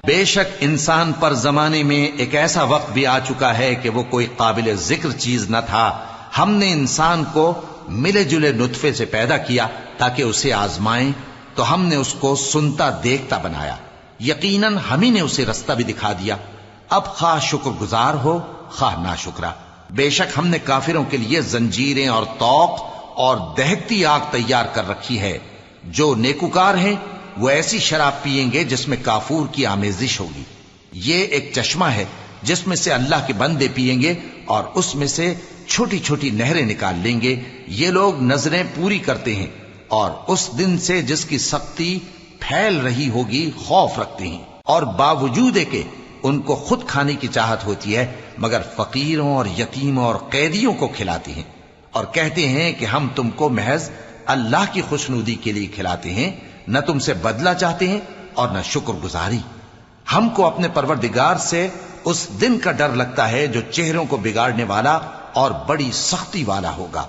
بے شک انسان پر زمانے میں ایک ایسا وقت بھی آ چکا ہے کہ وہ کوئی قابل ذکر چیز نہ تھا. ہم نے انسان کو ملے جلے نطفے سے پیدا کیا تاکہ اسے آزمائیں، تو ہم نے اس کو سنتا دیکھتا بنایا. یقیناً ہم ہی نے اسے رستہ بھی دکھا دیا. اب خواہ شکر گزار ہو خواہ ناشکرا. بے شک ہم نے کافروں کے لیے زنجیریں اور طوق اور دہکتی آگ تیار کر رکھی ہے. جو نیکوکار ہیں وہ ایسی شراب پیئیں گے جس میں کافور کی آمیزش ہوگی. یہ ایک چشمہ ہے جس میں سے اللہ کے بندے پیئیں گے اور اس میں سے چھوٹی چھوٹی نہریں نکال لیں گے. یہ لوگ نظریں پوری کرتے ہیں اور اس دن سے جس کی سختی پھیل رہی ہوگی خوف رکھتے ہیں، اور باوجود کہ ان کو خود کھانے کی چاہت ہوتی ہے مگر فقیروں اور یتیموں اور قیدیوں کو کھلاتے ہیں، اور کہتے ہیں کہ ہم تم کو محض اللہ کی خوشنودی کے لیے کھلاتے ہیں، نہ تم سے بدلہ چاہتے ہیں اور نہ شکر گزاری. ہم کو اپنے پروردگار سے اس دن کا ڈر لگتا ہے جو چہروں کو بگاڑنے والا اور بڑی سختی والا ہوگا.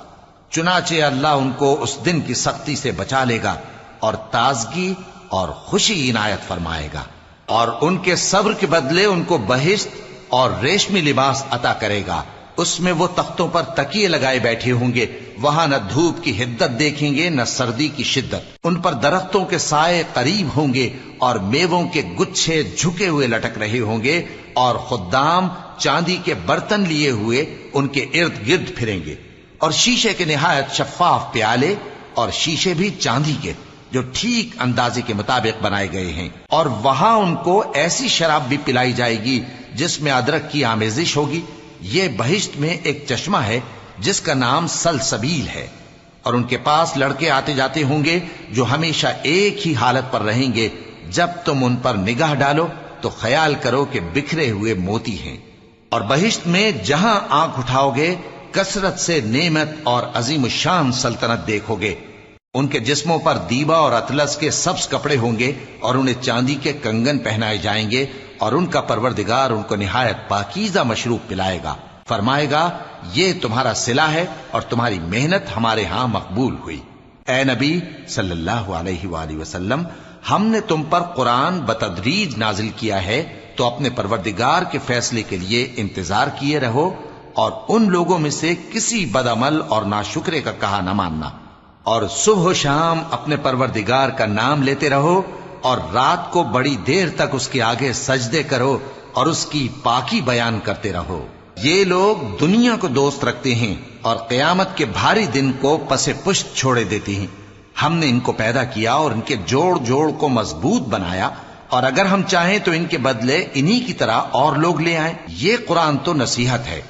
چنانچہ اللہ ان کو اس دن کی سختی سے بچا لے گا اور تازگی اور خوشی عنایت فرمائے گا، اور ان کے صبر کے بدلے ان کو بہشت اور ریشمی لباس عطا کرے گا. اس میں وہ تختوں پر تکیے لگائے بیٹھے ہوں گے. وہاں نہ دھوپ کی حدت دیکھیں گے نہ سردی کی شدت. ان پر درختوں کے سائے قریب ہوں گے اور میووں کے گچھے جھکے ہوئے لٹک رہے ہوں گے، اور خدام چاندی کے برتن لیے ہوئے ان کے ارد گرد پھریں گے، اور شیشے کے نہایت شفاف پیالے اور شیشے بھی چاندی کے جو ٹھیک اندازے کے مطابق بنائے گئے ہیں. اور وہاں ان کو ایسی شراب بھی پلائی جائے گی جس میں ادرک کی آمیزش ہوگی. یہ بہشت میں ایک چشمہ ہے جس کا نام سلسبیل ہے، اور ان کے پاس لڑکے آتے جاتے ہوں گے جو ہمیشہ ایک ہی حالت پر رہیں گے. جب تم ان پر نگاہ ڈالو تو خیال کرو کہ بکھرے ہوئے موتی ہیں. اور بہشت میں جہاں آنکھ اٹھاؤ گے کثرت سے نعمت اور عظیم الشان سلطنت دیکھو گے. ان کے جسموں پر دیبا اور اطلس کے سبز کپڑے ہوں گے، اور انہیں چاندی کے کنگن پہنائے جائیں گے، اور ان کا پروردگار ان کو نہایت پاکیزہ مشروب پلائے گا. فرمائے گا یہ تمہارا صلہ ہے اور تمہاری محنت ہمارے ہاں مقبول ہوئی. اے نبی صلی اللہ علیہ وآلہ وسلم، ہم نے تم پر قرآن بتدریج نازل کیا ہے، تو اپنے پروردگار کے فیصلے کے لیے انتظار کیے رہو، اور ان لوگوں میں سے کسی بدعمل اور ناشکرے کا کہا نہ ماننا. اور صبح و شام اپنے پروردگار کا نام لیتے رہو، اور رات کو بڑی دیر تک اس کے آگے سجدے کرو اور اس کی پاکی بیان کرتے رہو. یہ لوگ دنیا کو دوست رکھتے ہیں اور قیامت کے بھاری دن کو پس پشت چھوڑے دیتے ہیں. ہم نے ان کو پیدا کیا اور ان کے جوڑ جوڑ کو مضبوط بنایا، اور اگر ہم چاہیں تو ان کے بدلے انہی کی طرح اور لوگ لے آئیں. یہ قرآن تو نصیحت ہے،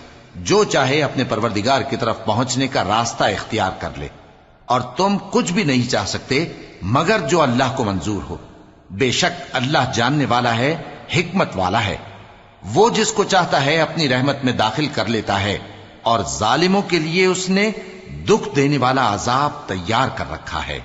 جو چاہے اپنے پروردگار کی طرف پہنچنے کا راستہ اختیار کر لے، اور تم کچھ بھی نہیں چاہ سکتے مگر جو اللہ کو منظور ہو. بے شک اللہ جاننے والا ہے، حکمت والا ہے. وہ جس کو چاہتا ہے اپنی رحمت میں داخل کر لیتا ہے، اور ظالموں کے لیے اس نے دکھ دینے والا عذاب تیار کر رکھا ہے.